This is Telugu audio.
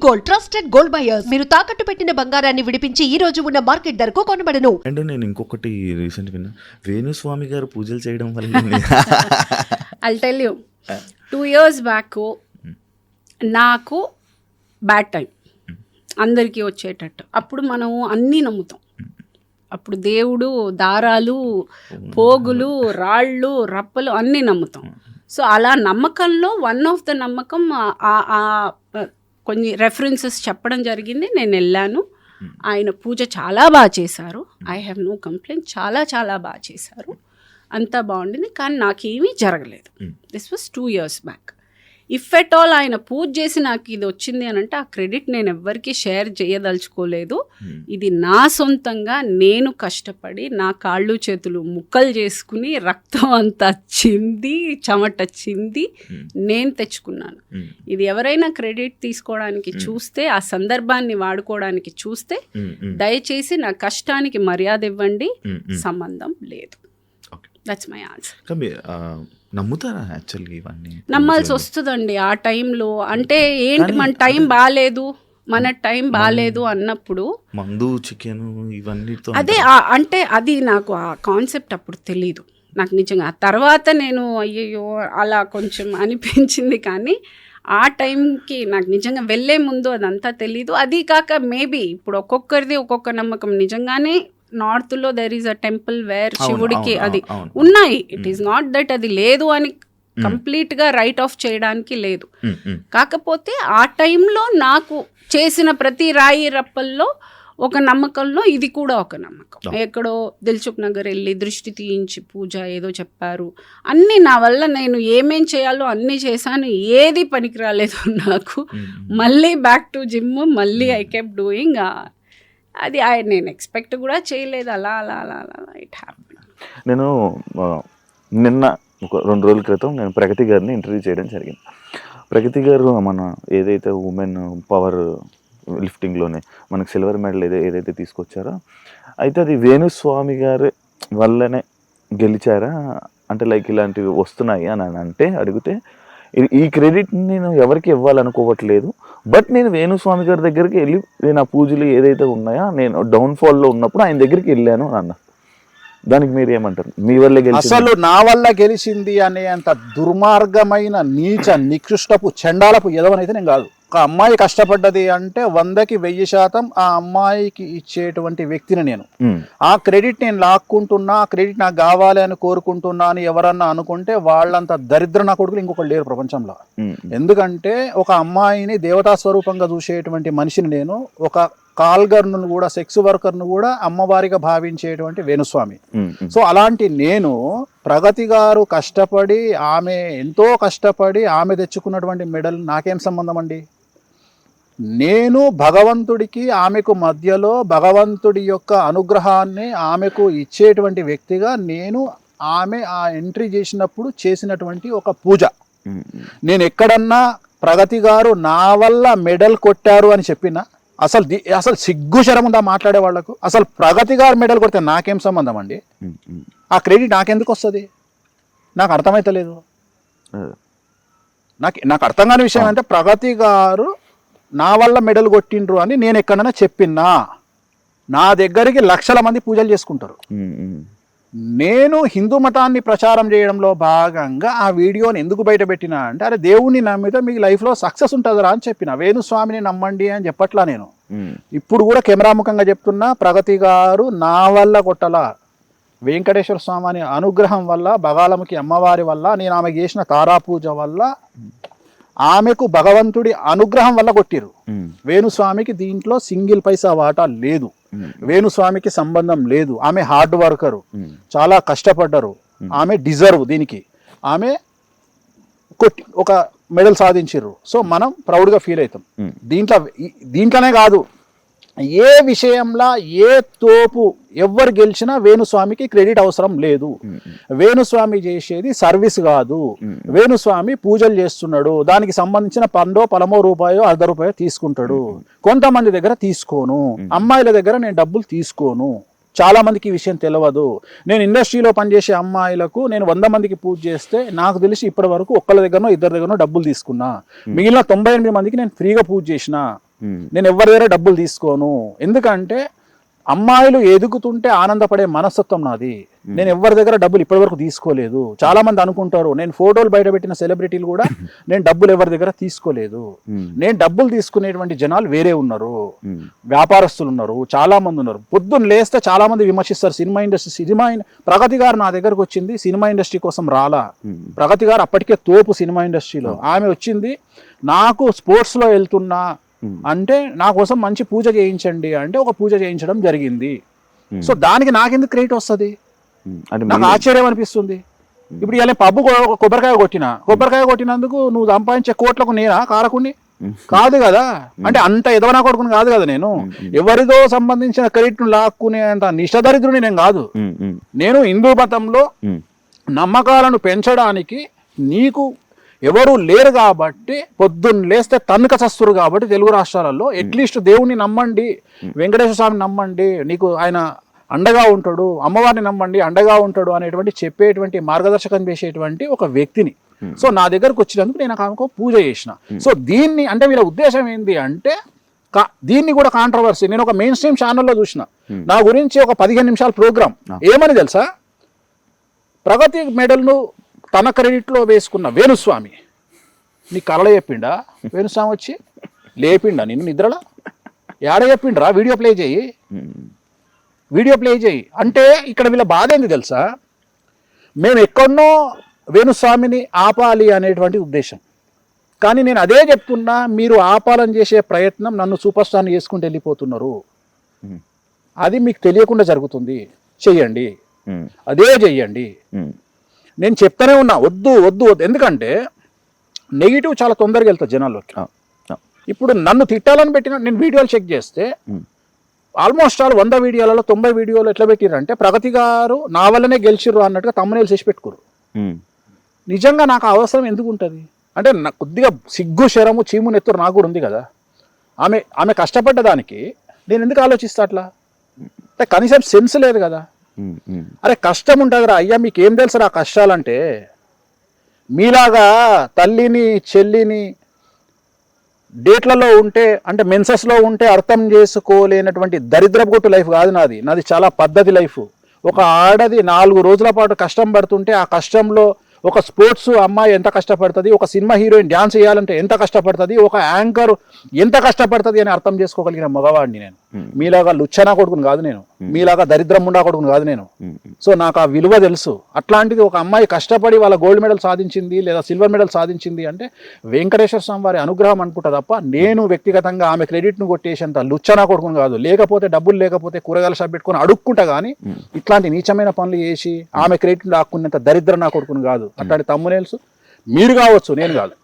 Gold, trusted gold buyers. మీరు తాకట్టు పెట్టిన బంగారాన్ని విడిపించి ఈ రోజు ఉన్న మార్కెట్ ధరకు కొనబడను. అంటే నేను ఇంకొకటి రీసెంట్ విన్నా, వేణుస్వామి గారు పూజలు చేయడం వల్ల I'll tell you, 2 years back నాకు బ్యాడ్ టైం అందరికీ వచ్చేటట్టు. అప్పుడు మనం అన్నీ నమ్ముతాం. అప్పుడు దేవుడు, దారాలు, పోగులు, రాళ్ళు, రప్పలు అన్నీ నమ్ముతాం. సో అలా నమ్మకంలో వన్ ఆఫ్ ద నమ్మకం కొన్ని రెఫరెన్సెస్ చెప్పడం జరిగింది. నేను వెళ్ళాను. ఆయన పూజ చాలా బాగా చేశారు. I have no complaint. చాలా చాలా బాగా చేశారు. అంతా బాగుండింది. కానీ నాకేమీ జరగలేదు. This was 2 years back. If at all ఆయన పూజ చేసి నాకు ఇది వచ్చింది అని అంటే ఆ క్రెడిట్ నేను ఎవ్వరికీ షేర్ చేయదలుచుకోలేదు. ఇది నా సొంతంగా నేను కష్టపడి నా కాళ్ళు చేతులు ముక్కలు చేసుకుని రక్తం అంతా చింది చెమట చింది నేను తెచ్చుకున్నాను. ఇది ఎవరైనా క్రెడిట్ తీసుకోవడానికి చూస్తే, ఆ సందర్భాన్ని వాడుకోవడానికి చూస్తే దయచేసి నా కష్టానికి మర్యాద ఇవ్వండి. సంబంధం లేదు. That's my answer. నమ్ముతారా యాక్చువల్గా ఇవన్నీ? నమ్మాల్సి వస్తుందండి ఆ టైంలో. అంటే ఏంటి, మన టైం బాగాలేదు అన్నప్పుడు మందు, చికెన్ ఇవన్నీ అదే అంటే అది నాకు ఆ కాన్సెప్ట్ అప్పుడు తెలీదు నాకు నిజంగా. తర్వాత నేను అయ్యయ్యో అలా కొంచెం అనిపించింది. కానీ ఆ టైంకి నాకు నిజంగా వెళ్ళే ముందు అదంతా తెలీదు. అది కాక మేబీ ఇప్పుడు ఒక్కొక్కరిది ఒక్కొక్క నమ్మకం. నిజంగానే నార్త్లో there is a temple where శివుడికి అది ఉన్నాయి. ఇట్ ఈస్ నాట్ దట్ అది లేదు అని కంప్లీట్గా రైట్ ఆఫ్ చేయడానికి లేదు. కాకపోతే ఆ టైంలో నాకు చేసిన ప్రతి రాయి రప్పల్లో ఒక నమ్మకంలో ఇది కూడా ఒక నమ్మకం. ఎక్కడో దిల్సుఖ్ నగర్ వెళ్ళి దృష్టి తీయించి పూజ ఏదో చెప్పారు. అన్నీ నా వల్ల నేను ఏమేం చేయాలో అన్నీ చేశాను. ఏది పనికి రాలేదు నాకు. మళ్ళీ బ్యాక్ టు జిమ్, మళ్ళీ ఐ కెప్ డూయింగ్. అది నేను ఎక్స్పెక్ట్ కూడా చేయలేదు. అలా అలా అలా అలా ఇట్ హ్యాపెన్. నేను నిన్న ఒక 2 రోజుల క్రితం నేను ప్రగతి గారిని ఇంటర్వ్యూ చేయడం జరిగింది. ప్రగతి గారు మన ఏదైతే ఉమెన్ పవర్ లిఫ్టింగ్లోనే మనకు సిల్వర్ మెడల్ ఏదైతే తీసుకొచ్చారో, అయితే అది వేణుస్వామి గారి వల్లనే గెలిచారా అంటే లైక్ ఇలాంటివి వస్తున్నాయి అని అంటే అడిగితే, ఈ క్రెడిట్ నేను ఎవరికి ఇవ్వాలనుకోవట్లేదు. బట్ నేను వేణుస్వామి గారి దగ్గరికి వెళ్ళి నేను ఆ పూజలు ఏదైతే ఉన్నాయో నేను డౌన్ఫాల్లో ఉన్నప్పుడు ఆయన దగ్గరికి వెళ్ళాను అన్న. దానికి మీరు ఏమంటారు? మీ వల్ల గెలిచింది? అసలు నా వల్ల గెలిచింది అనే అంత దుర్మార్గమైన నీచ నికృష్టపు చండాలపు ఎదవనైతే నేను కాదు. ఒక అమ్మాయి కష్టపడ్డది అంటే 100కి 1000% ఆ అమ్మాయికి ఇచ్చేటువంటి వ్యక్తిని నేను. ఆ క్రెడిట్ నేను లాక్కుంటున్నా, ఆ క్రెడిట్ నాకు కావాలి అని కోరుకుంటున్నా అని ఎవరన్నా అనుకుంటే వాళ్ళంత దరిద్ర నా కొడుకులు ఇంకొకరు లేరు ప్రపంచంలో. ఎందుకంటే ఒక అమ్మాయిని దేవతా స్వరూపంగా చూసేటువంటి మనిషిని నేను, ఒక కాల్గర్ను కూడా, సెక్స్ వర్కర్ను కూడా అమ్మవారిగా భావించేటువంటి వేణుస్వామి. సో అలాంటి నేను ప్రగతి గారు కష్టపడి, ఆమె ఎంతో కష్టపడి ఆమె తెచ్చుకున్నటువంటి మెడల్ నాకేం సంబంధం అండి? నేను భగవంతుడికి ఆమెకు మధ్యలో భగవంతుడి యొక్క అనుగ్రహాన్ని ఆమెకు ఇచ్చేటువంటి వ్యక్తిగా నేను ఆమె ఆ ఎంట్రీ చేసినప్పుడు చేసినటువంటి ఒక పూజ. నేను ఎక్కడన్నా ప్రగతి గారు నా వల్ల మెడల్ కొట్టారు అని చెప్పినా అసలు సిగ్గు శరం ఉందా మాట్లాడే వాళ్లకు? అసలు ప్రగతి గారు మెడల్ కొడితే నాకేం సంబంధం అండి? ఆ క్రెడిట్ నాకెందుకు వస్తుంది? నాకు అర్థమైతలేదు. నాకు అర్థం కాని విషయం అంటే ప్రగతి గారు నా వల్ల మెడల్ కొట్టిండ్రు అని నేను ఎక్కడైనా చెప్పినా, నా దగ్గరికి లక్షల మంది పూజలు చేసుకుంటారు. నేను హిందూ మతాన్ని ప్రచారం చేయడంలో భాగంగా ఆ వీడియోని ఎందుకు బయట పెట్టినా అంటే, అరే దేవుణ్ణి నమ్మితే మీకు లైఫ్లో సక్సెస్ ఉంటుందిరా అని చెప్పిన. వేణుస్వామిని నమ్మండి అని చెప్పట్లా నేను. ఇప్పుడు కూడా కెమెరాముఖంగా చెప్తున్నా, ప్రగతి గారు నా వల్ల కొట్టలా, వెంకటేశ్వర స్వామి అనుగ్రహం వల్ల, బగాలముఖి అమ్మవారి వల్ల, నేను ఆమెకు చేసిన తారా పూజ వల్ల, ఆమెకు భగవంతుడి అనుగ్రహం వల్ల కొట్టిరు. వేణుస్వామికి దీంట్లో సింగిల్ పైసా వాటా లేదు. వేణుస్వామికి సంబంధం లేదు. ఆమె హార్డ్ వర్కరు, చాలా కష్టపడ్డారు. ఆమె డిజర్వ్ దీనికి. ఆమె కొట్టి ఒక మెడల్ సాధించారు. సో మనం ప్రౌడ్గా ఫీల్ అవుతాం. దీంట్లోనే కాదు, ఏ విషయంలో ఏ తోపు ఎవరు గెలిచినా వేణుస్వామికి క్రెడిట్ అవసరం లేదు. వేణుస్వామి చేసేది సర్వీస్ కాదు. వేణుస్వామి పూజలు చేస్తున్నాడు, దానికి సంబంధించిన 10 పలమో రూపాయో ₹1 తీసుకుంటాడు. కొంతమంది దగ్గర తీసుకోను, అమ్మాయిల దగ్గర నేను డబ్బులు తీసుకోను. చాలా మందికి ఈ విషయం తెలియదు. నేను ఇండస్ట్రీలో పనిచేసే అమ్మాయిలకు నేను 100 మందికి పూజ చేస్తే నాకు తెలిసి ఇప్పటి వరకు ఒక్కళ్ళ దగ్గరనో 2 దగ్గరనో డబ్బులు తీసుకున్నా. మిగిలిన 98 మందికి నేను ఫ్రీగా పూజ చేసిన. నేను ఎవరి దగ్గర డబ్బులు తీసుకోను. ఎందుకంటే అమ్మాయిలు ఎదుగుతుంటే ఆనందపడే మనస్తత్వం నాది. నేను ఎవరి దగ్గర డబ్బులు ఇప్పటివరకు తీసుకోలేదు. చాలా మంది అనుకుంటారు నేను ఫోటోలు బయట పెట్టిన సెలబ్రిటీలు కూడా నేను డబ్బులు ఎవరి దగ్గర తీసుకోలేదు. నేను డబ్బులు తీసుకునేటువంటి జనాలు వేరే ఉన్నారు, వ్యాపారస్తులు ఉన్నారు, చాలా మంది ఉన్నారు. పొద్దున్న లేస్తే చాలా మంది విమర్శిస్తారు సినిమా ఇండస్ట్రీ. ప్రగతి గారు నా దగ్గరకు వచ్చింది సినిమా ఇండస్ట్రీ కోసం రాలా. ప్రగతి గారు అప్పటికే తోపు సినిమా ఇండస్ట్రీలో. ఆమె వచ్చింది నాకు స్పోర్ట్స్లో వెళ్తున్నా అంటే నా కోసం మంచి పూజ చేయించండి అంటే ఒక పూజ చేయించడం జరిగింది. సో దానికి నాకెందుకు క్రెడిట్ వస్తుంది? నాకు ఆశ్చర్యం అనిపిస్తుంది. ఇప్పుడు ఇలా పబ్బు కొబ్బరికాయ కొట్టినందుకు నువ్వు సంపాదించే కోట్లకు నేనా కారకుని? కాదు కదా. అంటే అంత ఎదవనా కొడుకుని కాదు కదా నేను. ఎవరిదో సంబంధించిన క్రెడిట్ లాక్కునే అంత నిష్టదరిద్రుని నేను కాదు. నేను హిందూ మతంలో నమ్మకాలను పెంచడానికి నీకు ఎవరు లేరు కాబట్టి పొద్దున్న లేస్తే తన్నుక చస్తురు కాబట్టి తెలుగు రాష్ట్రాలలో అట్లీస్ట్ దేవుణ్ణి నమ్మండి, వెంకటేశ్వర స్వామిని నమ్మండి, నీకు ఆయన అండగా ఉంటాడు, అమ్మవారిని నమ్మండి అండగా ఉంటాడు అనేటువంటి చెప్పేటువంటి మార్గదర్శకం చేసేటువంటి ఒక వ్యక్తిని. సో నా దగ్గరకు వచ్చినందుకు నేను ఆమెకు పూజ చేసిన. సో దీన్ని అంటే వీళ్ళ ఉద్దేశం ఏంటి అంటే దీన్ని కూడా కాంట్రవర్సీ. నేను ఒక మెయిన్ స్ట్రీమ్ ఛానల్లో చూసిన నా గురించి ఒక 15 నిమిషాల ప్రోగ్రామ్. ఏమని తెలుసా? ప్రగతి మెడల్ను తన క్రెడిట్లో వేసుకున్న వేణుస్వామి నీ కళ చెప్పిండా? వేణుస్వామి వచ్చి లేపిండా నిన్ను నిద్రలా? ఏడ చెప్పిండ్రా? వీడియో ప్లే చేయి అంటే ఇక్కడ వీళ్ళ బాధ ఏంది తెలుసా? మేము ఎక్కడనో వేణుస్వామిని ఆపాలి అనేటువంటి ఉద్దేశం. కానీ నేను అదే చెప్తున్నా, మీరు ఆపాలని చేసే ప్రయత్నం నన్ను సూపర్ స్టార్ని చేసుకుంటూ వెళ్ళిపోతున్నారు. అది మీకు తెలియకుండా జరుగుతుంది. చెయ్యండి, అదే చెయ్యండి. నేను చెప్తానే ఉన్నా వద్దు వద్దు వద్దు. ఎందుకంటే నెగిటివ్ చాలా తొందరగా వెళ్తుంది జనాల్లోకి. ఇప్పుడు నన్ను తిట్టాలని పెట్టిన నేను వీడియోలు చెక్ చేస్తే ఆల్మోస్ట్ 100 వీడియోలలో 90 వీడియోలు ఎట్లా పెట్టిరంటే ప్రగతి గారు నా వల్లనే గెలిచిర్రు అన్నట్టుగా తమ్మునేలు చేసి పెట్టుకోరు. నిజంగా నాకు అవసరం ఎందుకు ఉంటుంది అంటే నాకు కొద్దిగా సిగ్గు శరము చీము నెత్తురు నాకు కూడా ఉంది కదా. ఆమె కష్టపడ్డ దానికి నేను ఎందుకు ఆలోచిస్తా అట్లా? అంటే కనీసం సెన్స్ లేదు కదా. అరే కష్టం ఉంటుందిరా అయ్యా, మీకేం తెలుసు రా కష్టాలంటే? మీలాగా తల్లిని చెల్లిని డేట్లలో ఉంటే అంటే మెన్సెస్లో ఉంటే అర్థం చేసుకోలేనటువంటి దరిద్రపుగొట్టు లైఫ్ కాదు నాది. నాది చాలా పద్ధతి లైఫ్. ఒక ఆడది 4 రోజుల పాటు కష్టం పడుతుంటే ఆ కష్టంలో ఒక స్పోర్ట్స్ అమ్మాయి ఎంత కష్టపడుతుంది, ఒక సినిమా హీరోయిన్ డ్యాన్స్ చేయాలంటే ఎంత కష్టపడుతుంది, ఒక యాంకర్ ఎంత కష్టపడుతుంది అని అర్థం చేసుకోగలిగిన మగవాడిని నేను. మీలాగా లుచ్చనా కొడుకుని కాదు నేను, మీలాగా దరిద్రం ముండా కొడుకుని కాదు నేను. సో నాకు ఆ విలువ తెలుసు. అట్లాంటిది ఒక అమ్మాయి కష్టపడి వాళ్ళ గోల్డ్ మెడల్ సాధించింది లేదా సిల్వర్ మెడల్ సాధించింది అంటే వెంకటేశ్వర స్వామి వారి అనుగ్రహం అనుకుంటా తప్ప నేను వ్యక్తిగతంగా ఆమె క్రెడిట్ను కొట్టేసేంత లుచ్చనా కొడుకుని కాదు. లేకపోతే డబ్బులు లేకపోతే కూరగాయల షాప్ పెట్టుకొని అడుక్కుంటా కానీ ఇట్లాంటి నీచమైన పనులు చేసి ఆమె క్రెడిట్ లాక్కునేంత దరిద్రం నా కొడుకుని కాదు. అట్లాంటి తమ్మునేల్స్ మీరు కావచ్చు, నేను కాదు.